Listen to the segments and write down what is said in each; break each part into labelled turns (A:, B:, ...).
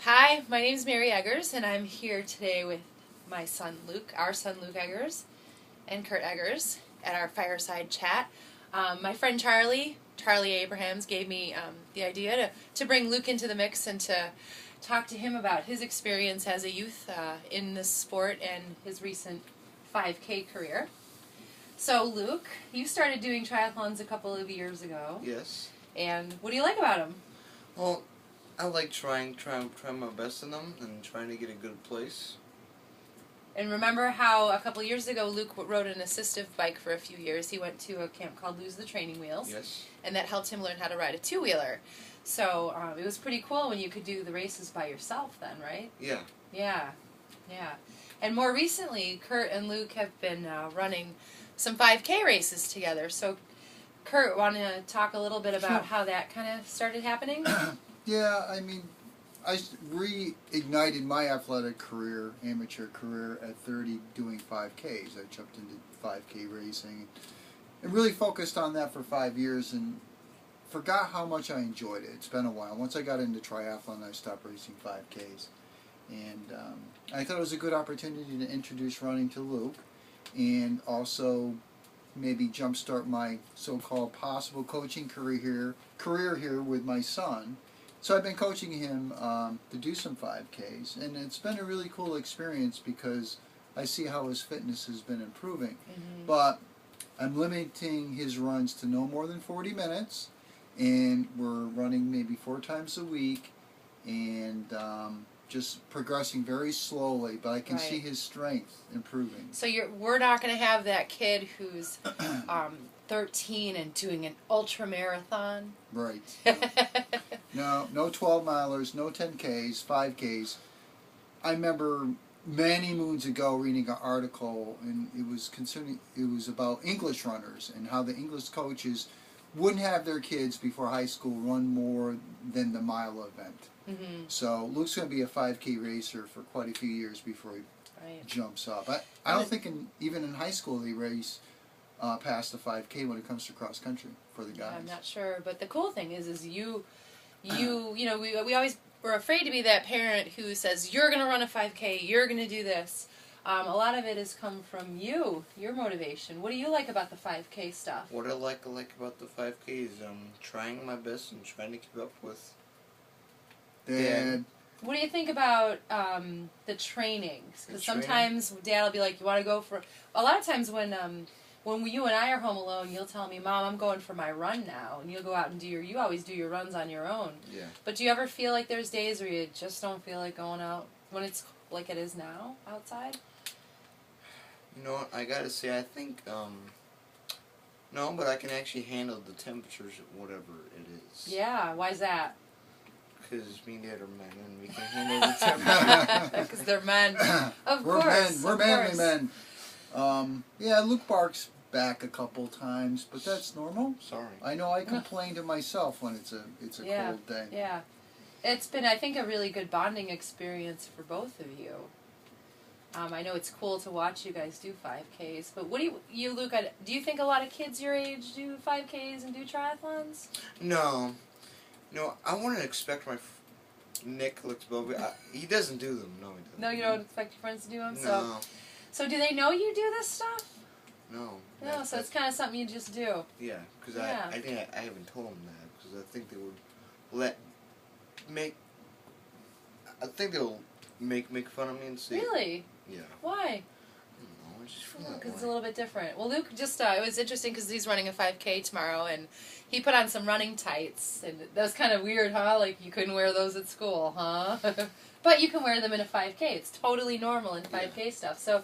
A: Hi, my name is Mary Eggers, and I'm here today with my son Luke, Eggers, and Kurt Eggers at our Fireside chat. My friend Charlie Abrahams, gave me the idea to bring Luke into the mix and to talk to him about his experience as a youth in this sport and his recent 5K career. So, Luke, you started doing triathlons a couple of years ago.
B: Yes.
A: And what do you like about them?
B: Well, I like trying my best in them and trying to get a good place.
A: And remember how a couple of years ago Luke rode an assistive bike for a few years. He went to a camp called Lose the Training Wheels.
B: Yes.
A: And that helped him learn how to ride a two-wheeler. So it was pretty cool when you could do the races by yourself then, right?
B: Yeah.
A: Yeah. And more recently, Kurt and Luke have been running some 5K races together. So, Kurt, want to talk a little bit about how that kind of started happening?
C: Yeah, I mean, I reignited my athletic career, amateur career, at 30 doing 5Ks. I jumped into 5K racing and really focused on that for 5 years and forgot how much I enjoyed it. It's been a while. Once I got into triathlon, I stopped racing 5Ks. And I thought it was a good opportunity to introduce running to Luke and also maybe jumpstart my so-called possible coaching career here with my son. So I've been coaching him to do some 5Ks, and it's been a really cool experience because I see how his fitness has been improving.
A: Mm-hmm.
C: But I'm limiting his runs to no more than 40 minutes, and we're running maybe 4 times a week, and just progressing very slowly, but I can see his strength improving.
A: So we're not going to have that kid who's 13 and doing an ultra marathon.
C: Right. No 12-milers, no 10Ks, 5Ks. I remember many moons ago reading an article, and it was about English runners and how the English coaches wouldn't have their kids before high school run more than the mile event.
A: Mm-hmm.
C: So Luke's going to be a 5K racer for quite a few years before he jumps up. I don't think even in high school they race past the 5K when it comes to cross country for the guys.
A: I'm not sure, but the cool thing is we always were afraid to be that parent who says you're going to run a 5K, you're going to do this. A lot of it has come from your motivation. What do you like about the 5K stuff?
B: What I like about the 5K is trying my best and trying to keep up with Dad.
A: What do you think about the trainings? Because sometimes Dad will be like, "You want to go for?" A lot of times when you and I are home alone, you'll tell me, "Mom, I'm going for my run now," and you'll go out and you always do your runs on your own.
B: Yeah.
A: But do you ever feel like there's days where you just don't feel like going out when it's like it is now outside?
B: You know what, I gotta say, I think, no, but I can actually handle the temperatures, whatever it is.
A: Yeah, why's that?
B: Because me and Dad are men, and we can handle the temperatures.
A: Because they're men. Of
C: We're
A: course.
C: We're manly men. Yeah, Luke barks back a couple times, but that's normal.
B: Sorry.
C: I know I complain to myself when it's a cold day.
A: Yeah. It's been, I think, a really good bonding experience for both of you. I know it's cool to watch you guys do 5Ks, but what do you Luke, do you think a lot of kids your age do 5Ks and do triathlons?
B: No. No, I wouldn't expect my Nick looks above me. He doesn't do them. No, he doesn't.
A: No, you don't expect your friends to do them?
B: No.
A: So do they know you do this stuff?
B: No.
A: No, so it's kind of something you just do.
B: Yeah, because I think I haven't told them that, because I think they would I think they'll make fun of me and say...
A: Really?
B: Yeah.
A: Why?
B: I just feel that
A: Because it's
B: way.
A: a little bit different. Well, Luke just, it was interesting because he's running a 5K tomorrow, and he put on some running tights, and that was kind of weird, huh? Like, you couldn't wear those at school, huh? But you can wear them in a 5K. It's totally normal in 5K stuff. So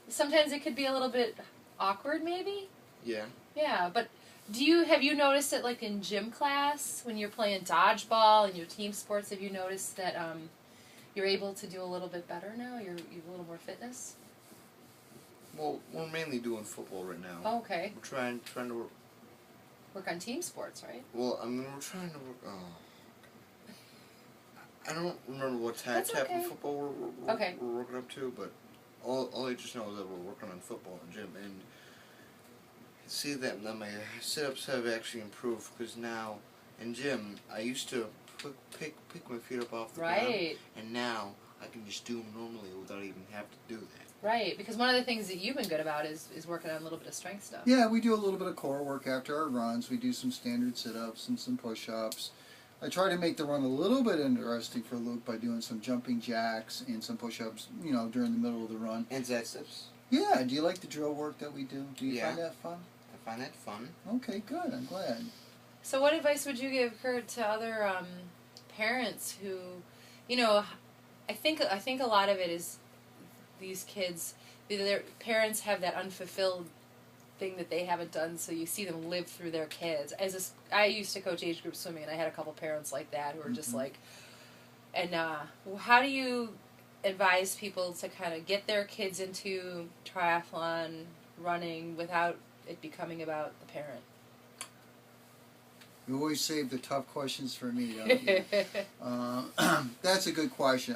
A: sometimes it could be a little bit awkward, maybe?
B: Yeah.
A: Yeah, but have you noticed it, like, in gym class, when you're playing dodgeball and your team sports, have you noticed that you're able to do a little bit better now? You have a little more fitness?
B: Well, we're mainly doing football right now.
A: Oh, okay.
B: We're trying to
A: work on team sports, right?
B: Well, I mean, we're trying to work... I don't remember what type of football we're working up to, but all I just know is that we're working on football in gym, and see that my sit-ups have actually improved, because now in gym, I used to pick my feet up off the ground.
A: Right.
B: And now I can just do them normally without even having to do that.
A: Right, because one of the things that you've been good about is working on a little bit of strength stuff.
C: Yeah, we do a little bit of core work after our runs. We do some standard sit-ups and some push-ups. I try to make the run a little bit interesting for Luke by doing some jumping jacks and some push-ups, during the middle of the run.
B: And Zach steps.
C: Yeah, do you like the drill work that we do? Do you
B: Yeah.
C: find that fun?
B: I find that fun.
C: Okay, good. I'm glad.
A: So what advice would you give, Kurt, to other parents who, I think a lot of it is these kids, their parents have that unfulfilled thing that they haven't done, so you see them live through their kids. I used to coach age group swimming, and I had a couple parents like that who were just like, and how do you advise people to kind of get their kids into triathlon running without it becoming about the parent?
C: You always save the tough questions for me, don't you? That's a good question.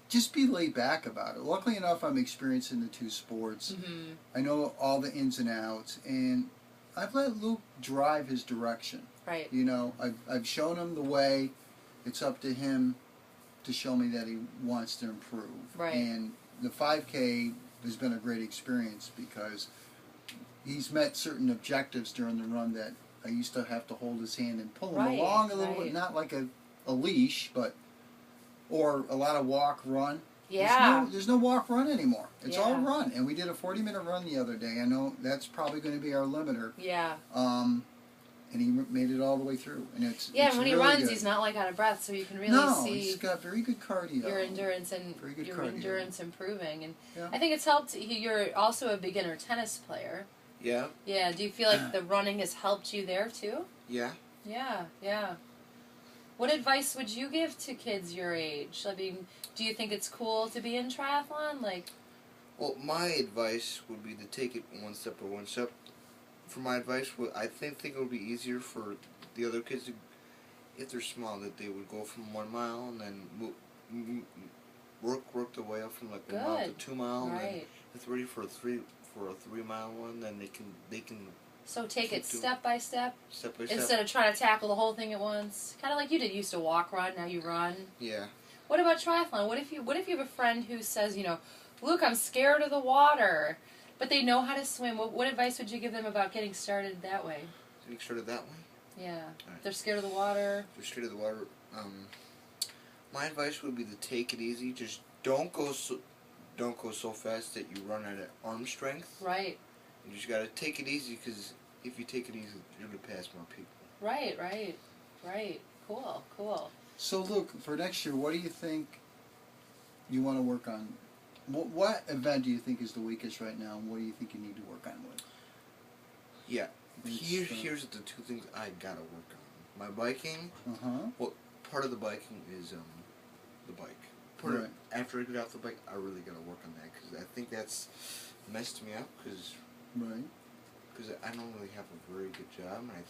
C: Just be laid back about it. Luckily enough, I'm experienced in the two sports.
A: Mm-hmm.
C: I know all the ins and outs, and I've let Luke drive his direction.
A: Right.
C: I've shown him the way. It's up to him to show me that he wants to improve.
A: Right.
C: And the 5K has been a great experience because he's met certain objectives during the run that I used to have to hold his hand and pull him along a little bit, not like a leash, or a lot of walk run.
A: Yeah.
C: There's no walk run anymore. It's all
A: Yeah.
C: run. And we did a 40-minute run the other day. I know that's probably going to be our limiter.
A: Yeah.
C: And he made it all the way through. And it's
A: And when he
C: really
A: runs,
C: good.
A: he's not like out of breath, so you can really see
C: he's got very good cardio.
A: your endurance and
C: Very good
A: your
C: cardio.
A: endurance improving. And
C: Yeah.
A: I think it's helped. You're also a beginner tennis player.
B: Yeah.
A: Yeah. Do you feel like the running has helped you there too?
B: Yeah.
A: Yeah. Yeah. What advice would you give to kids your age? I mean, do you think it's cool to be in triathlon?
B: Well, my advice would be to take it one step by one step. For my advice, I think it would be easier for the other kids, if they're small, that they would go from 1 mile and then work their way up from 1 mile to 2 mile.
A: Right.
B: And if they're ready for a 3-mile one, then they can.
A: So take it
B: do
A: step by step
B: Step by step.
A: instead of trying to tackle the whole thing at once. Kind of like you did. You used to walk, run. Now you run.
B: Yeah.
A: What about triathlon? What if you have a friend who says, Luke, I'm scared of the water, but they know how to swim? What advice would you give them about getting started that way?
B: Getting started that way?
A: Yeah.
B: Right.
A: They're scared of the water.
B: They're scared of the water. My advice would be to take it easy. Just don't go so fast that you run out of arm strength.
A: Right.
B: You just gotta take it easy, because if you take it easy, you're gonna pass more people.
A: Right. Cool.
C: So, Luke, for next year, what do you think you want to work on? What event do you think is the weakest right now, and what do you think you need to work on with?
B: Yeah. Here's the two things I gotta work on. My biking. Well, part of the biking is the bike. After I get off the bike, I really gotta work on that, because I think that's messed me up. Because I don't really have a very good job, and I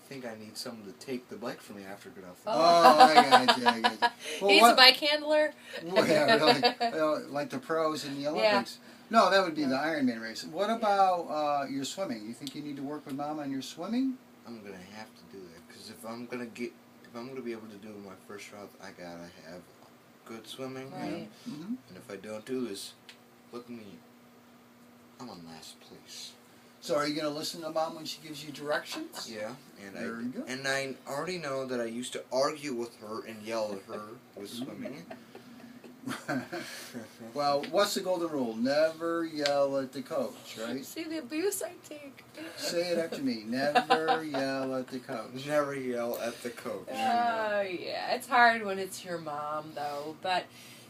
B: think I need someone to take the bike for me after I get off the bike.
C: I got you. Well,
A: He's a bike handler.
C: Well, yeah, really. Like the pros in the Olympics. Yeah. No, that would be the Ironman race. What about your swimming? You think you need to work with Mom on your swimming?
B: I'm gonna have to do that, because if I'm gonna be able to do my first route, I gotta have good swimming.
A: Right.
C: Mm-hmm.
B: And if I don't do this, look at me. I'm on last place.
C: So are you going to listen to Mom when she gives you directions?
B: Yeah,
C: Very good.
B: And I already know that I used to argue with her and yell at her with swimming.
C: Well, what's the golden rule? Never yell at the coach, right?
A: See the abuse I take.
C: Say it after me. Never yell at the coach.
B: Never yell at the coach.
A: Yeah, it's hard when it's your mom, though. But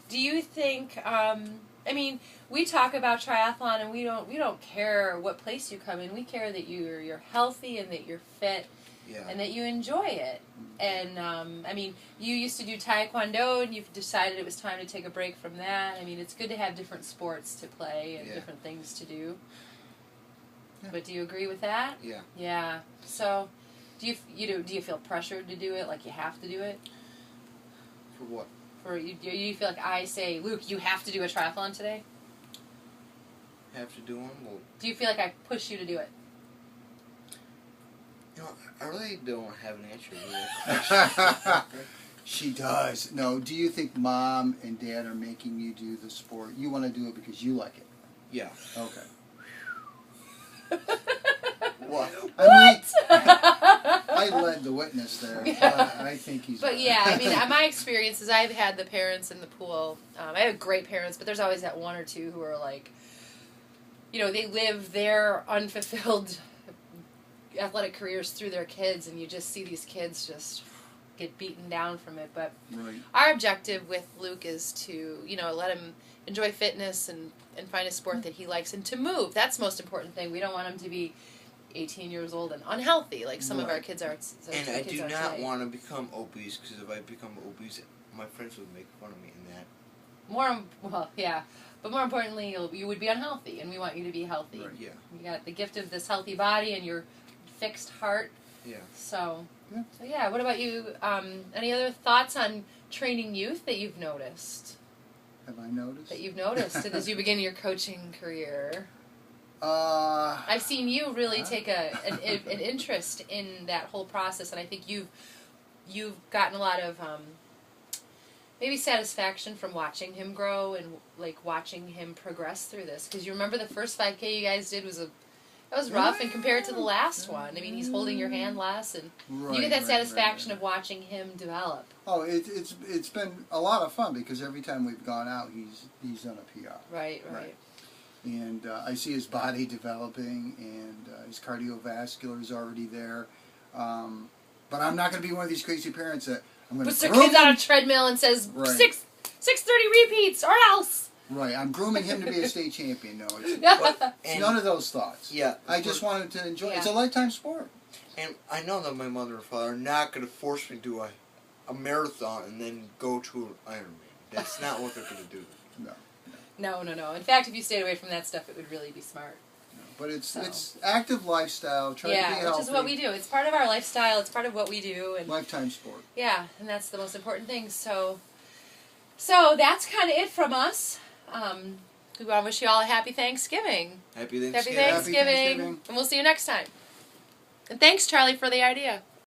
A: do you think? We talk about triathlon, and we don't care what place you come in. We care that you're healthy and that you're fit, and that you enjoy it. And you used to do taekwondo, and you've decided it was time to take a break from that. I mean, it's good to have different sports to play and different things to do. Yeah. But do you agree with that?
B: Yeah.
A: Yeah. So, do you feel pressured to do it? Like you have to do it?
B: For what?
A: Or you feel like I say, Luke, you have to do a triathlon today?
B: Have to do one? Well,
A: do you feel like I push you to do it?
B: No, I really don't have an answer to that.
C: She does. No, do you think mom and dad are making you do the sport? You want to do it because you like it?
B: Yeah.
C: Okay.
B: What?
C: I led the witness there. I think he's.
A: But
C: right.
A: yeah, I mean, my experience is I've had the parents in the pool. I have great parents, but there's always that one or two who are like, they live their unfulfilled athletic careers through their kids, and you just see these kids just get beaten down from it. But
C: right.
A: Our objective with Luke is to, let him enjoy fitness and find a sport that he likes and to move. That's the most important thing. We don't want him to be 18 years old and unhealthy like some of our kids are.
B: And I do not want to become obese, because if I become obese, my friends would make fun of me in that.
A: But more importantly, you would be unhealthy, and we want you to be healthy.
C: Right.
B: Yeah.
A: You got the gift of this healthy body and your fixed heart.
B: Yeah.
A: So what about you? Any other thoughts on training youth that you've noticed?
C: Have I noticed?
A: That you've noticed as you begin your coaching career?
C: I've
A: seen you really take an interest in that whole process, and I think you've gotten a lot of maybe satisfaction from watching him grow and like watching him progress through this. Because you remember the first 5K you guys did was rough, and compared to the last one, I mean, he's holding your hand less, and you get that satisfaction of watching him develop.
C: Oh, it's been a lot of fun, because every time we've gone out, he's done a PR.
A: Right.
C: And I see his body developing, and his cardiovascular is already there. But I'm not going to be one of these crazy parents that I'm going to
A: puts their kids on a treadmill and says 630 repeats or else.
C: Right, I'm grooming him to be a state champion. No, it's none of those thoughts.
B: Yeah,
C: I just wanted to enjoy. It's a lifetime sport.
B: And I know that my mother and father are not going to force me to do a marathon and then go to an Ironman. That's not what they're going to do.
A: No. In fact, if you stayed away from that stuff, it would really be smart.
C: No, but it's active lifestyle. Try to be healthy.
A: Which is what we do. It's part of our lifestyle. It's part of what we do. And
C: lifetime sport.
A: Yeah, and that's the most important thing. So that's kind of it from us. We want to wish you all a happy Thanksgiving.
B: Happy Thanksgiving.
A: Happy Thanksgiving. And we'll see you next time. And thanks, Charlie, for the idea.